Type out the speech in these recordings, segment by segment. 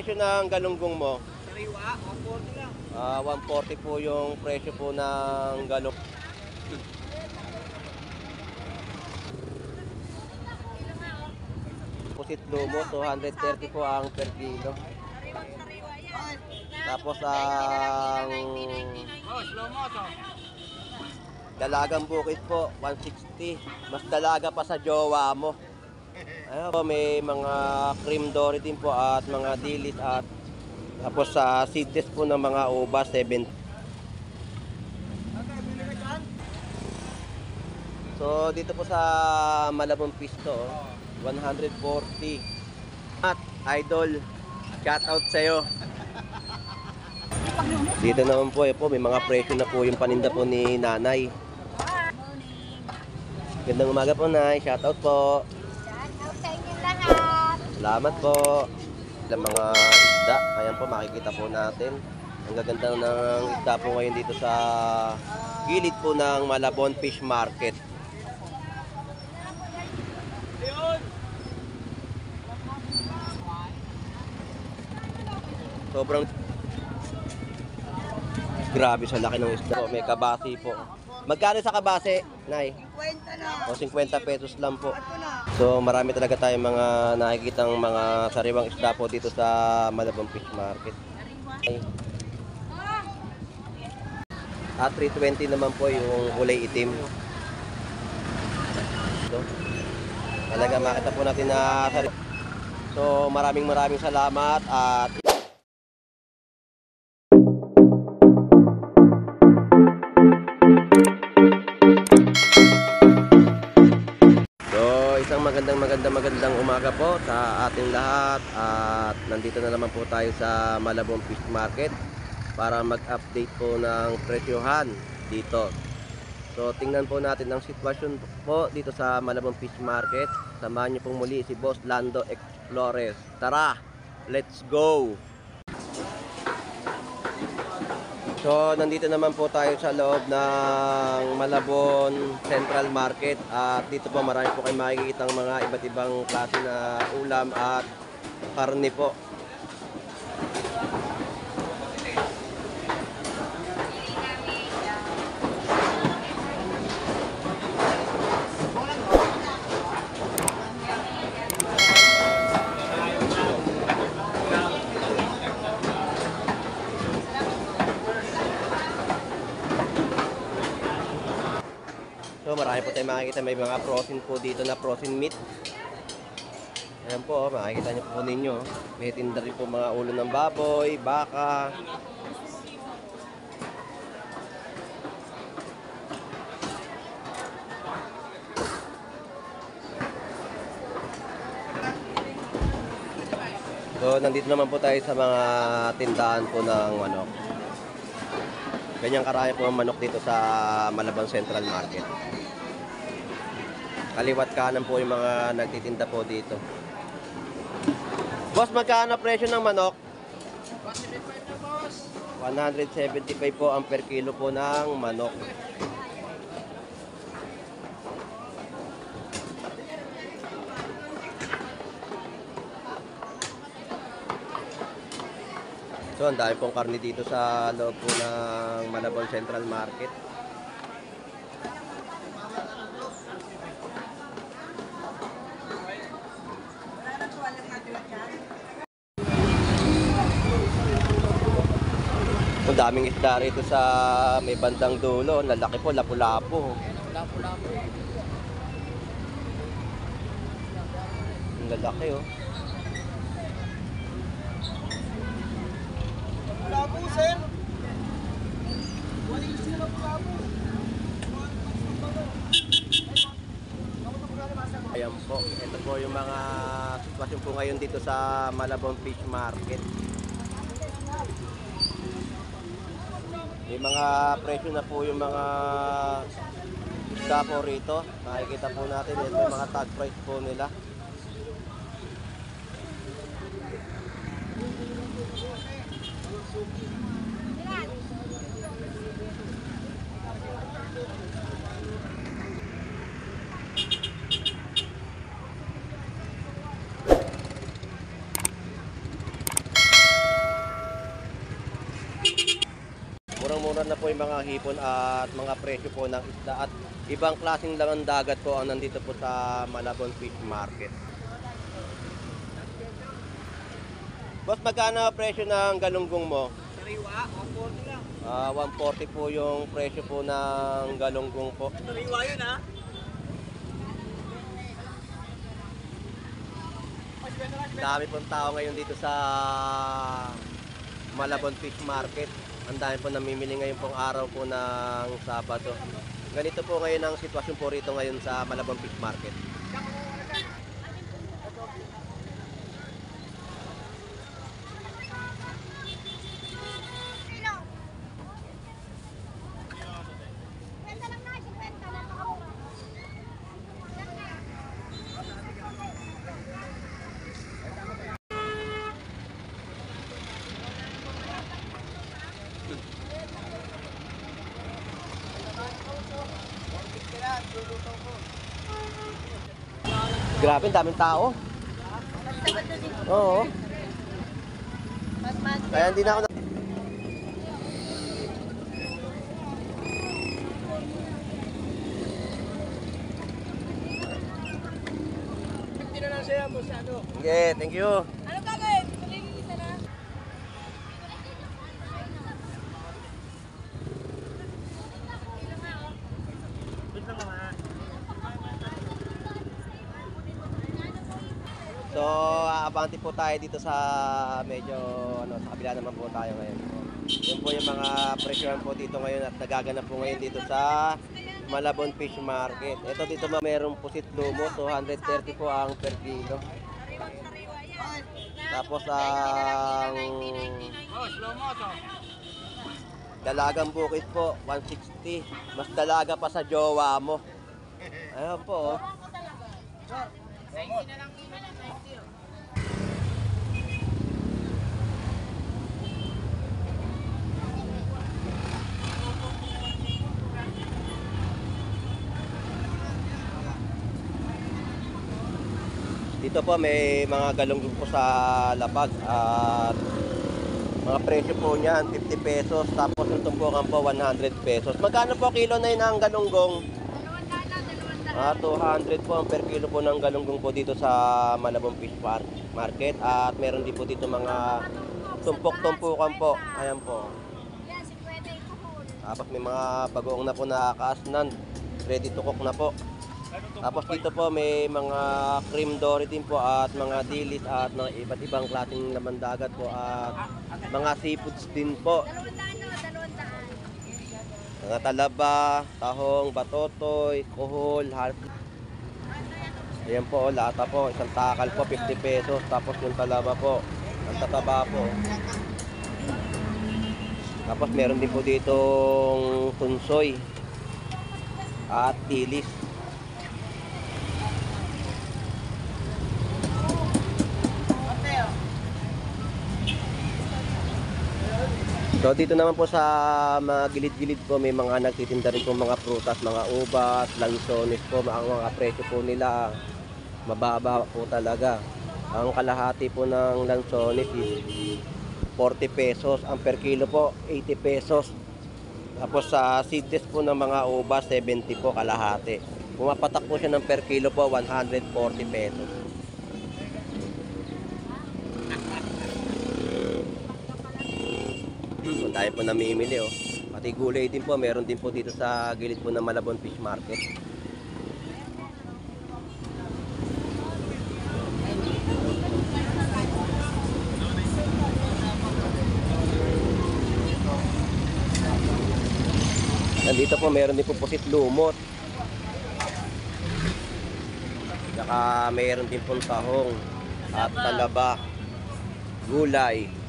presyo ng galunggong mo? Sariwa, 140 lang. 140 po yung presyo po ng galong. Pusit lumo, 230 po ang per kilo. Tapos ang dalagang bukid po, 160. Mas dalaga pa sa jowa mo. Ayun po, may mga cream dory din po at mga dilis at tapos sa seedless po ng mga ubas, 70. So dito po sa Malabon Pisto, 140. At idol, shout out sa'yo. Dito naman po, may mga presyo na po yung paninda po ni Nanay. Gandang umaga po, Nay. Shout out po. Shout out sa inyo lahat. Salamat po. Sa mga isda, ayan po makikita po natin. Ang gaganda ng isda po ngayon dito sa gilid po ng Malabon Fish Market. Sobrang grabe sa laki ng isda. May kabasi po. Magkano sa kabase, Nay? 50 na. O 50 pesos lang po. So marami talaga tayong mga nakikitang mga sariwang isda po dito sa Malabon Fish Market. At 320 naman po yung kulay itim. So, talaga makita po natin na sariwa. So maraming salamat at magandang umaga po sa ating lahat at nandito na naman po tayo sa Malabon Fish Market para mag-update po ng presyohan dito. So tingnan po natin ang sitwasyon po dito sa Malabon Fish Market. Samahan niyo pong muli si Boss Lando Explores. Tara, let's go! So nandito naman po tayo sa loob ng Malabon Central Market at dito po marami po kayo makikita ng mga iba't ibang klase na ulam at karne po. So marami po tayo makikita, may mga frozen po dito na frozen meat. Ayan po, makikita nyo po ninyo. May tinda rin po mga ulo ng baboy, baka. So nandito naman po tayo sa mga tindahan po ng manok. Ganyang karami po ang manok dito sa Malabon Central Market. Kaliwat kanan po yung mga nagtitinda po dito. Boss, magkano presyo ng manok? 175 na, boss. 175 po ang per kilo po ng manok. So, ang dami pong karne dito sa loob po ng Malabon Central Market. Ang daming isda rito sa may bandang dulo. Lalaki po, lapu-lapu. Lapu-lapu. Ang lalaki oh. Lapu, sir. Waling sila lapu. Ayan po, ito po yung mga sitwasyon po ngayon dito sa Malabon Fish Market. May mga presyo na po yung mga isda po rito. Nakikita po natin, ito yung mga tag price po nila. mura na po yung mga hipon at mga presyo po ng isda at ibang klaseng laman dagat po ang nandito po sa Malabon Fish Market. Boss, magkano presyo ng galunggong mo? Sariwa, 140 lang. 140 po yung presyo po ng galunggong po. Sariwa yun ha. Dami pong tao ngayon dito sa Malabon Fish Market. Ang dami po namimili ngayon pong araw po ng Sabado. Ganito po ngayon ang sitwasyon po rito ngayon sa Malabon Fish Market. Kilo. 50 lang na, 50 lang ako. Grabe, daming tao. Oo. Kaya hindi na ako Hindi na lang siya, boss. Ano? Okay, thank you. Ano gagawin? Kuligin isa na. So, aabante po tayo dito sa medyo sa kabila naman po tayo ngayon. Yun po yung mga presyohan po dito ngayon at nagaganap po ngayon dito sa Malabon Fish Market. Ito dito mayroong pusit lumo, 230 po ang per kilo. Tapos ang Boss, slow mo to. dalagang bukid po, 160. Mas dalaga pa sa jowa mo. Ayun po. Oh. Dito po may mga galunggong po sa lapag at mga presyo po niyan 50 pesos tapos yung tumpukan po 100 pesos. Magkano po kilo na yun ang galunggong? 200 po ang per kilo po ng galunggong po dito sa Malabon Fish Market at meron din po dito mga tumpok-tumpukan po. Ayan po. Yan, 50 ito po. Tapos may mga bagoong na po na kaasnan. Ready to cook na po. Tapos dito po may mga cream dory din po at mga dilis at mga iba't ibang klaseng laman dagat po at mga seafoods din po. 200. Mga talaba, tahong, batotoy, kuhol, ayan po, lata po, isang takal po, 50 pesos. Tapos yung talaba po, ang tataba po. Tapos meron din po ditong tunsoy at tilis. So dito naman po sa mga gilid-gilid po may mga nagtitinda rin po mga prutas, mga ubas, lansones po, mga presyo po nila mababa po talaga. Ang kalahati po ng lansones is 40 pesos, ang per kilo po 80 pesos. Tapos sa seedless po ng mga ubas 70 po kalahati. Pumapatak po siya ng per kilo po 140 pesos. Tayo po namimili oh. Pati gulay din po, meron din po dito sa gilid po ng Malabon Fish Market. Nandito po meron din po pusit lumot. Saka meron din po tahong at talaba, gulay.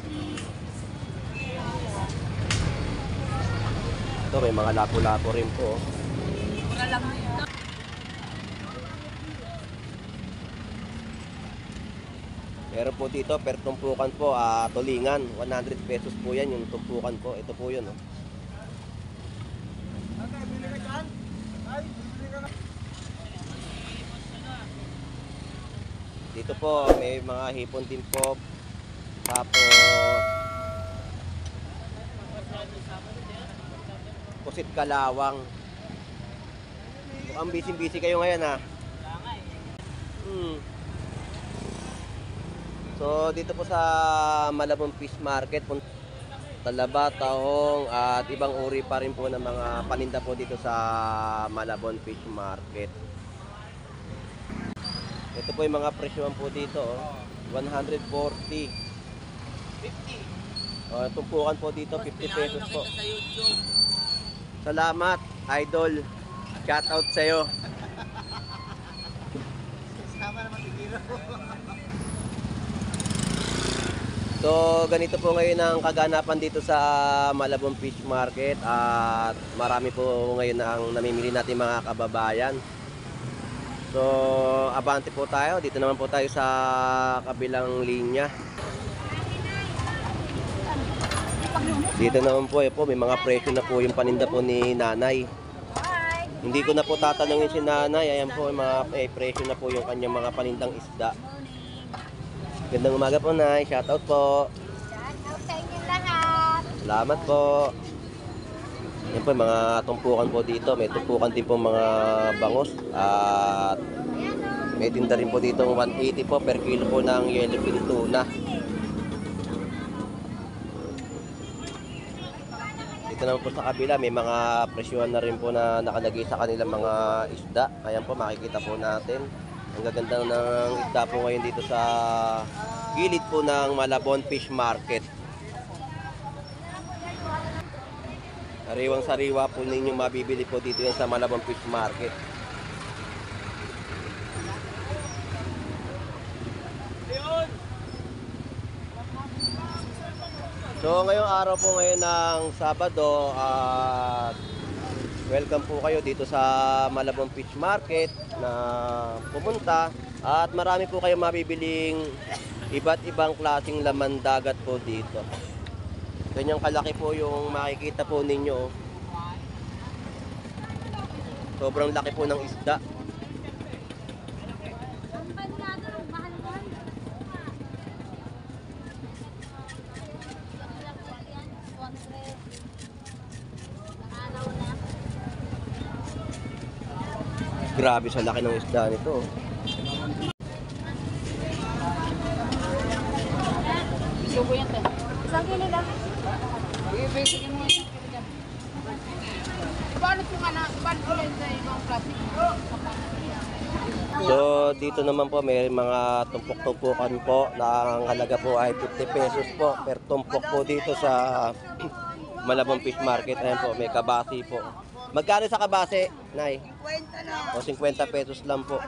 Ito may mga lapo-lapo rin po. Meron po dito per tumpukan po, tulingan, 100 pesos po yan yung tumpukan po. Ito po yun. Oh. Dito po may mga hipon din po. Tapos Pusit Kalawang. Mukhang busy-busy kayo ngayon ha. So dito po sa Malabon Fish Market, talaba, tahong at ibang uri pa rin po ng mga paninda po dito sa Malabon Fish Market. Ito po yung mga presyohan po dito, 140. 50. Tumpukan po dito, 50 pesos po. Salamat, idol. Shout out sa'yo. So ganito po ngayon ang kaganapan dito sa Malabon Fish Market at marami po ngayon ang namimili natin mga kababayan. So abante po tayo, dito naman po tayo sa kabilang linya. Dito naman po, may mga presyo na po yung paninda po ni Nanay. Hindi ko na po tatanungin si Nanay, ayan po may presyo na po yung kanyang mga panindang isda. Gandang umaga po, Nay. Shoutout po. Shoutout sa inyo lahat. Salamat po. Yan po, mga tumpukan po dito. May tumpukan din po mga bangus. At may tinda rin po dito 180 po per kilo po ng yellowfin tuna. Dito naman po sa kabila, may mga presyuhan na rin po na nakalagay sa kanilang mga isda. Ayan po, makikita po natin. Ang gaganda ng isda po ngayon dito sa gilid po ng Malabon Fish Market. Sariwang sariwa po ninyo mabibili po dito yan sa Malabon Fish Market. So ngayong araw po ngayon ng Sabado at welcome po kayo dito sa Malabon Fish Market na pumunta at marami po kayo mabibiling iba't ibang klaseng laman dagat po dito. Ganyang kalaki po yung makikita po ninyo. Sobrang laki po ng isda. Grabe sa laki ng isda nito. Subo yan, te. Isang kilo lang. Ibigay mo yan. Paano po nga na, paano po yan sa ibang plastic? So dito naman po may mga tumpok-tumpukan po na ang halaga po ay 50 pesos po per tumpok po dito sa Malabon Fish Market. Ayan po, may kabasi po. Magkano sa kabase, Nay? 50 na. O 50 pesos lang po.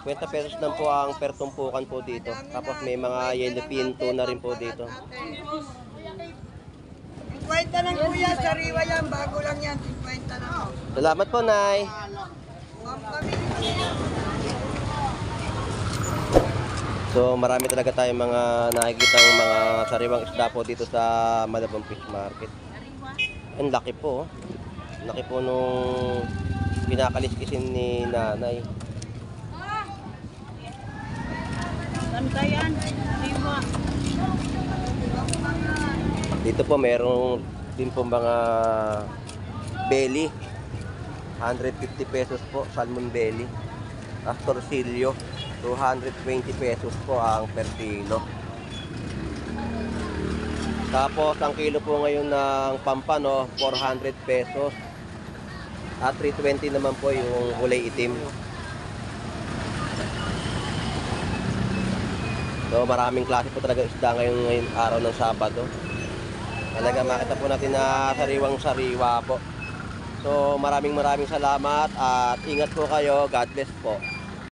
50 pesos lang po ang per tumpukan po dito. Tapos may mga yellowfin tuna rin po dito. 50 lang kuya, sariwa yan, bago lang yan, 50 na. Salamat po, Nay. So marami talaga tayong mga nakikitang mga sariwang isda po dito sa Malabon Fish Market. Ang laki po. Laki po nung pinakaliskisin ni Nanay. Bantayan, sariwa. Dito po merong din po mga belly. 150 pesos po, salmon belly. Astorsilio, 220 pesos po ang per kilo. Tapos ang kilo po ngayon ng pampano, 400 pesos. At 320 naman po yung kulay itim. So maraming klase po talaga isda ngayon araw ng Sabado. Talaga makita po natin na sariwang sariwa po. So maraming salamat at ingat po kayo. God bless po.